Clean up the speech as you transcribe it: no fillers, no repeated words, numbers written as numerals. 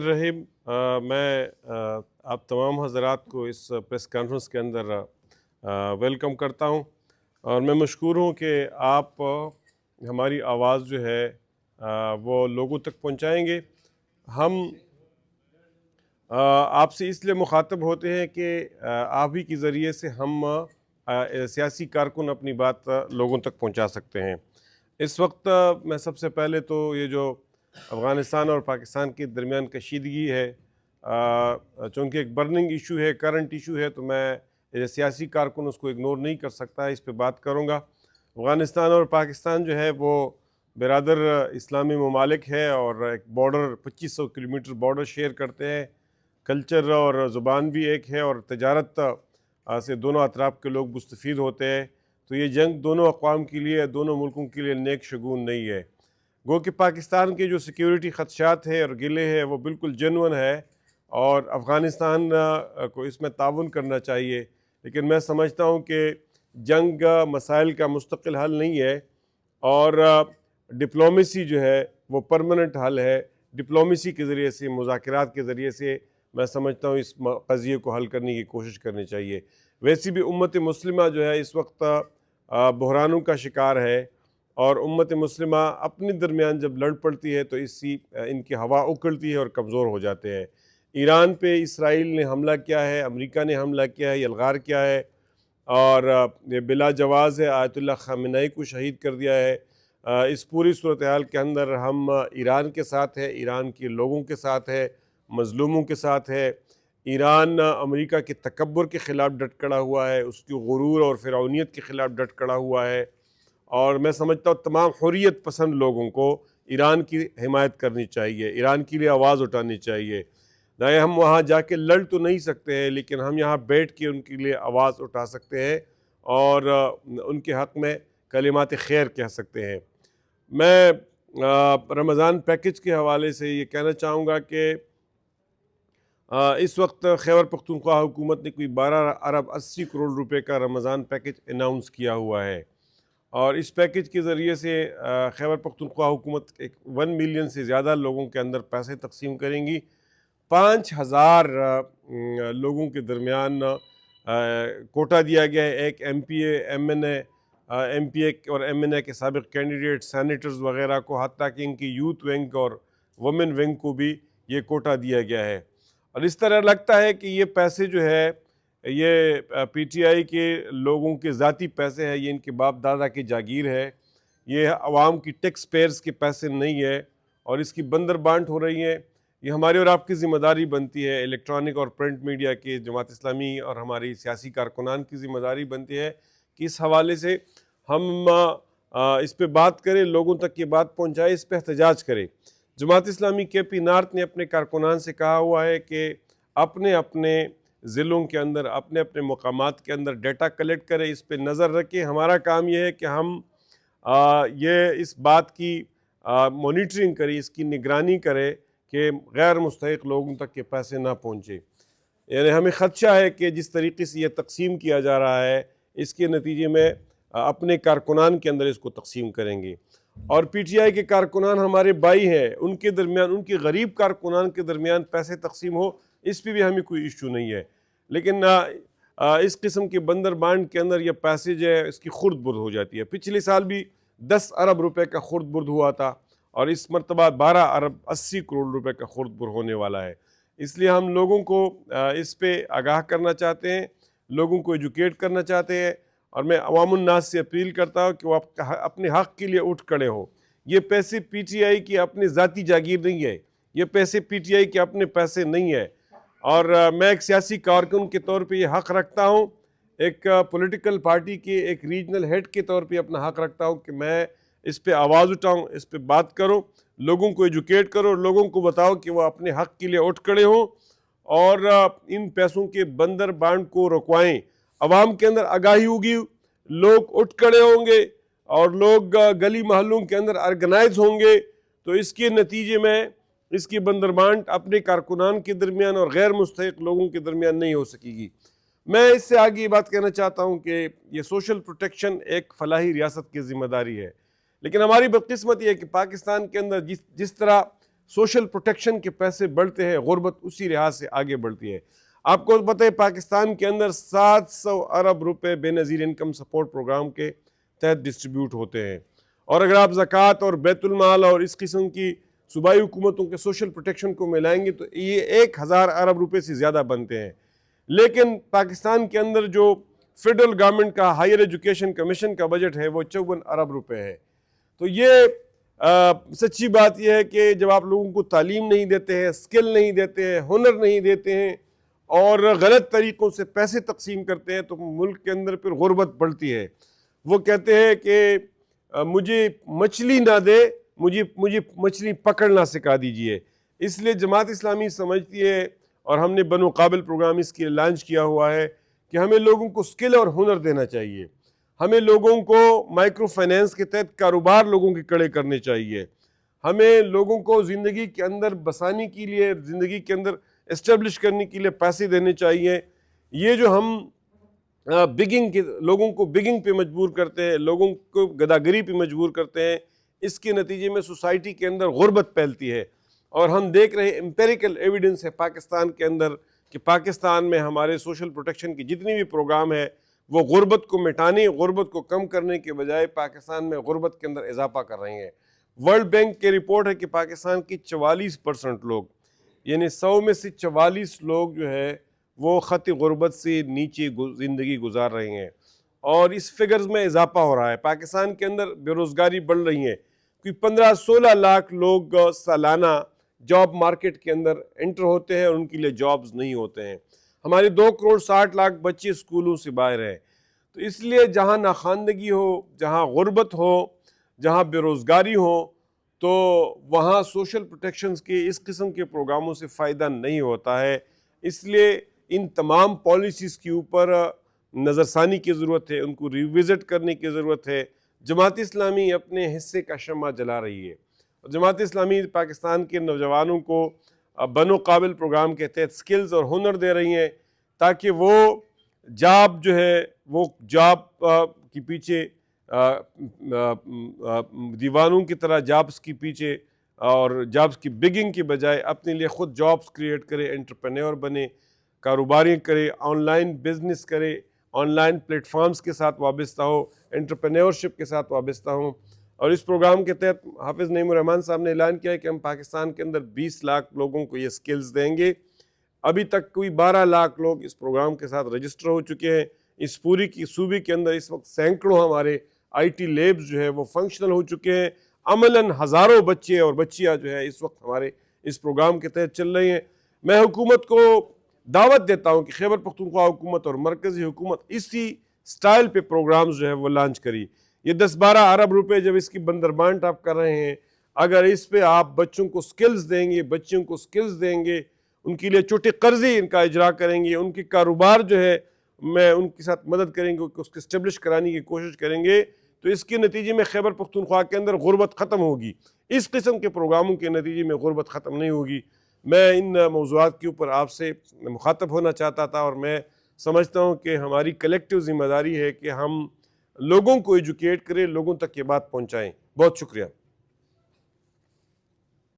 رحیم میں آپ تمام حضرات کو اس پریس کانفرنس کے اندر ویلکم کرتا ہوں، اور میں مشکور ہوں کہ آپ ہماری آواز جو ہے وہ لوگوں تک پہنچائیں گے۔ ہم آپ سے اس لیے مخاطب ہوتے ہیں کہ آپ ہی کے ذریعے سے ہم سیاسی کارکن اپنی بات لوگوں تک پہنچا سکتے ہیں۔ اس وقت میں سب سے پہلے تو یہ جو افغانستان اور پاکستان کے درمیان کشیدگی ہے، چونکہ ایک برننگ ایشو ہے، کرنٹ ایشو ہے، تو میں سیاسی کارکن اس کو اگنور نہیں کر سکتا، اس پہ بات کروں گا۔ افغانستان اور پاکستان جو ہے وہ برادر اسلامی ممالک ہے، اور ایک بارڈر 2500 کلومیٹر بارڈر شیئر کرتے ہیں، کلچر اور زبان بھی ایک ہے، اور تجارت سے دونوں اطراف کے لوگ مستفید ہوتے ہیں۔ تو یہ جنگ دونوں اقوام کے لیے، دونوں ملکوں کے لیے نیک شگون نہیں ہے۔ گو کہ پاکستان کے جو سیکیورٹی خدشات ہے اور گلے ہیں وہ بالکل جنون ہے، اور افغانستان کو اس میں تعاون کرنا چاہیے، لیکن میں سمجھتا ہوں کہ جنگ مسائل کا مستقل حل نہیں ہے، اور ڈپلومیسی جو ہے وہ پرماننٹ حل ہے۔ ڈپلومیسی کے ذریعے سے، مذاکرات کے ذریعے سے میں سمجھتا ہوں اس قضیے کو حل کرنے کی کوشش کرنی چاہیے۔ ویسے بھی امت مسلمہ جو ہے اس وقت بحرانوں کا شکار ہے، اور امت مسلمہ اپنے درمیان جب لڑ پڑتی ہے تو ان کی ہوا اکھڑتی ہے اور کمزور ہو جاتے ہیں۔ ایران پہ اسرائیل نے حملہ کیا ہے، امریکہ نے حملہ کیا ہے، یلغار کیا ہے، اور یہ بلا جواز ہے، آیت اللہ خامنہئی کو شہید کر دیا ہے۔ اس پوری صورتحال کے اندر ہم ایران کے ساتھ ہے، ایران کے لوگوں کے ساتھ ہے، مظلوموں کے ساتھ ہے۔ ایران امریکہ کے تکبر کے خلاف ڈٹ کھڑا ہوا ہے، اس کی غرور اور فرعونیت کے خلاف ڈٹ کھڑا ہوا ہے، اور میں سمجھتا ہوں تمام حریت پسند لوگوں کو ایران کی حمایت کرنی چاہیے، ایران کے لیے آواز اٹھانی چاہیے۔ ہم وہاں جا کے لڑ تو نہیں سکتے ہیں، لیکن ہم یہاں بیٹھ کے ان کے لیے آواز اٹھا سکتے ہیں، اور ان کے حق میں کلمات خیر کہہ سکتے ہیں۔ میں رمضان پیکج کے حوالے سے یہ کہنا چاہوں گا کہ اس وقت خیبر پختونخوا حکومت نے کوئی 12 ارب 80 کروڑ روپے کا رمضان پیکج اناؤنس کیا ہوا ہے، اور اس پیکج کے ذریعے سے خیبر پختونخوا حکومت 1 ملین سے زیادہ لوگوں کے اندر پیسے تقسیم کریں گی۔ 5000 لوگوں کے درمیان کوٹا دیا گیا ہے، ایک ایم پی اے اور ایم این اے کے سابق کینڈیڈیٹ، سینیٹرز وغیرہ کو، حتیٰ کہ ان کی یوتھ ونگ اور وومن ونگ کو بھی یہ کوٹا دیا گیا ہے۔ اور اس طرح لگتا ہے کہ یہ پیسے جو ہے یہ پی ٹی آئی کے لوگوں کے ذاتی پیسے ہیں، یہ ان کے باپ دادا کی جاگیر ہے، یہ عوام کی ٹیکس پیئرز کے پیسے نہیں ہے، اور اس کی بندر بانٹ ہو رہی ہیں۔ یہ ہماری اور آپ کی ذمہ داری بنتی ہے، الیکٹرانک اور پرنٹ میڈیا کے، جماعت اسلامی اور ہماری سیاسی کارکنان کی ذمہ داری بنتی ہے کہ اس حوالے سے ہم اس پہ بات کریں، لوگوں تک یہ بات پہنچائے، اس پہ احتجاج کریں۔ جماعت اسلامی کے پی نارتھ نے اپنے کارکنان سے کہا ہوا ہے کہ اپنے اپنے ضلعوں کے اندر، اپنے اپنے مقامات کے اندر ڈیٹا کلیکٹ کرے، اس پہ نظر رکھے۔ ہمارا کام یہ ہے کہ ہم یہ اس بات کی مانیٹرنگ کریں، اس کی نگرانی کرے کہ غیر مستحق لوگوں تک کے پیسے نہ پہنچے۔ یعنی ہمیں خدشہ ہے کہ جس طریقے سے یہ تقسیم کیا جا رہا ہے، اس کے نتیجے میں اپنے کارکنان کے اندر اس کو تقسیم کریں گے، اور پی ٹی آئی کے کارکنان ہمارے بھائی ہیں، ان کے درمیان، ان کے غریب کارکنان کے درمیان پیسے تقسیم ہو، اس پہ بھی ہمیں کوئی ایشو نہیں ہے، لیکن اس قسم کے بندر بانٹ کے اندر یہ پیسے جو ہے اس کی خرد برد ہو جاتی ہے۔ پچھلے سال بھی 10 ارب روپے کا خرد برد ہوا تھا، اور اس مرتبہ 12 ارب 80 کروڑ روپے کا خرد برد ہونے والا ہے۔ اس لیے ہم لوگوں کو اس پہ آگاہ کرنا چاہتے ہیں، لوگوں کو ایجوکیٹ کرنا چاہتے ہیں، اور میں عوام الناس سے اپیل کرتا ہوں کہ وہ اپنے حق کے لیے اٹھ کھڑے ہوں۔ یہ پیسے پی ٹی آئی کی اپنی ذاتی جاگیر نہیں ہے، یہ پیسے پی ٹی آئی کے اپنے پیسے نہیں ہے، اور میں ایک سیاسی کارکن کے طور پہ یہ حق رکھتا ہوں، ایک پولیٹیکل پارٹی کے ایک ریجنل ہیڈ کے طور پہ اپنا حق رکھتا ہوں کہ میں اس پہ آواز اٹھاؤں، اس پہ بات کرو، لوگوں کو ایجوکیٹ کرو، لوگوں کو بتاؤ کہ وہ اپنے حق کے لیے اٹھ کھڑے ہوں، اور ان پیسوں کے بندر بانٹ کو رکوائیں۔ عوام کے اندر آگاہی ہوگی، لوگ اٹھ کھڑے ہوں گے، اور لوگ گلی محلوں کے اندر آرگنائز ہوں گے، تو اس کے نتیجے میں اس کی بندر بانٹ اپنے کارکنان کے درمیان اور غیر مستحق لوگوں کے درمیان نہیں ہو سکے گی۔ میں اس سے آگے یہ بات کہنا چاہتا ہوں کہ یہ سوشل پروٹیکشن ایک فلاحی ریاست کی ذمہ داری ہے، لیکن ہماری بدقسمتی ہے کہ پاکستان کے اندر جس طرح سوشل پروٹیکشن کے پیسے بڑھتے ہیں، غربت اسی لحاظ سے آگے بڑھتی ہے۔ آپ کو پتہ ہے پاکستان کے اندر 700 ارب روپے بے نظیر انکم سپورٹ پروگرام کے تحت ڈسٹریبیوٹ ہوتے ہیں، اور اگر آپ زکوٰۃ اور بیت المال اور اس قسم کی صوبائی حکومتوں کے سوشل پروٹیکشن کو ملائیں گے تو یہ 1000 ارب روپے سے زیادہ بنتے ہیں۔ لیکن پاکستان کے اندر جو فیڈرل گورنمنٹ کا ہائر ایجوکیشن کمیشن کا بجٹ ہے وہ 54 ارب روپے ہے۔ تو یہ سچی بات یہ ہے کہ جب آپ لوگوں کو تعلیم نہیں دیتے ہیں، اسکل نہیں دیتے ہیں، ہنر نہیں دیتے ہیں اور غلط طریقوں سے پیسے تقسیم کرتے ہیں تو ملک کے اندر پھر غربت بڑھتی ہے۔ وہ کہتے ہیں کہ مجھے مچھلی نہ دے، مجھے مچھلی پکڑنا سکھا دیجئے۔ اس لیے جماعت اسلامی سمجھتی ہے، اور ہم نے بنو قابل پروگرام اس کے لانچ کیا ہوا ہے، کہ ہمیں لوگوں کو اسکل اور ہنر دینا چاہیے، ہمیں لوگوں کو مائکرو فائنینس کے تحت کاروبار لوگوں کے کھڑے کرنے چاہیے، ہمیں لوگوں کو زندگی کے اندر بسانے کے لیے، زندگی کے اندر اسٹیبلش کرنے کے لیے پیسے دینے چاہیے۔ یہ جو ہم لوگوں کو بگنگ پہ مجبور کرتے ہیں، لوگوں کو گداگری پہ مجبور کرتے ہیں، اس کے نتیجے میں سوسائٹی کے اندر غربت پھیلتی ہے۔ اور ہم دیکھ رہے ہیں امپیریکل ایویڈنس ہے پاکستان کے اندر کہ پاکستان میں ہمارے سوشل پروٹیکشن کی جتنی بھی پروگرام ہے وہ غربت کو مٹانے، غربت کو کم کرنے کے بجائے پاکستان میں غربت کے اندر اضافہ کر رہے ہیں۔ ورلڈ بینک کی رپورٹ ہے کہ پاکستان کی 44% لوگ، یعنی 100 میں سے 44 لوگ جو ہے وہ خط غربت سے نیچے زندگی گزار رہے ہیں، اور اس فگرز میں اضافہ ہو رہا ہے۔ پاکستان کے اندر بے روزگاری بڑھ رہی ہے، کوئی 15-16 لاکھ لوگ سالانہ جاب مارکیٹ کے اندر انٹر ہوتے ہیں اور ان کے لیے جابز نہیں ہوتے ہیں۔ ہمارے 2 کروڑ 60 لاکھ بچے اسکولوں سے باہر ہیں۔ تو اس لیے جہاں ناخواندگی ہو، جہاں غربت ہو، جہاں بے روزگاری ہو، تو وہاں سوشل پروٹیکشنز کے اس قسم کے پروگراموں سے فائدہ نہیں ہوتا ہے۔ اس لیے ان تمام پالیسیز کے اوپر نظر ثانی کی ضرورت ہے، ان کو ریوزٹ کرنے کی ضرورت ہے۔ جماعت اسلامی اپنے حصے کا شمع جلا رہی ہے۔ جماعت اسلامی پاکستان کے نوجوانوں کو بنو قابل پروگرام کے تحت سکلز اور ہنر دے رہی ہیں تاکہ وہ جاب جو ہے وہ جاب کے پیچھے دیوانوں کی طرح جابز کے پیچھے اور جابز کی بگنگ کے بجائے اپنے لیے خود جابز کریٹ کرے، انٹرپرینور بنے، کاروباری کرے، آن لائن بزنس کرے، آن لائن پلیٹ فارمز کے ساتھ وابستہ ہو، انٹرپرینورشپ کے ساتھ وابستہ ہوں۔ اور اس پروگرام کے تحت حافظ نعیم الرحمان صاحب نے اعلان کیا ہے کہ ہم پاکستان کے اندر 20 لاکھ لوگوں کو یہ سکلز دیں گے۔ ابھی تک کوئی 12 لاکھ لوگ اس پروگرام کے ساتھ رجسٹر ہو چکے ہیں۔ اس پوری کی صوبے کے اندر اس وقت سینکڑوں ہمارے IT لیبز جو ہے وہ فنکشنل ہو چکے ہیں۔ عملاً ہزاروں بچے اور بچیاں جو ہے اس وقت ہمارے اس پروگرام کے تحت چل رہی ہیں۔ میں حکومت کو دعوت دیتا ہوں کہ خیبر پختونخوا حکومت اور مرکزی حکومت اسی سٹائل پہ پروگرامز جو ہے وہ لانچ کری۔ یہ 10-12 ارب روپے جب اس کی بندربانٹ آپ کر رہے ہیں، اگر اس پہ آپ بچوں کو سکلز دیں گے، بچوں کو سکلز دیں گے، ان کے لیے چھوٹے قرضے ان کا اجرا کریں گے، ان کے کاروبار جو ہے میں ان کے ساتھ مدد کریں گے، اس کو اسٹیبلش کرانے کی کوشش کریں گے، تو اس کے نتیجے میں خیبر پختونخوا کے اندر غربت ختم ہوگی۔ اس قسم کے پروگراموں کے نتیجے میں غربت ختم نہیں ہوگی۔ میں ان موضوعات کے اوپر آپ سے مخاطب ہونا چاہتا تھا، اور میں سمجھتا ہوں کہ ہماری کلیکٹیو ذمہ داری ہے کہ ہم لوگوں کو ایجوکیٹ کریں، لوگوں تک یہ بات پہنچائیں۔ بہت شکریہ۔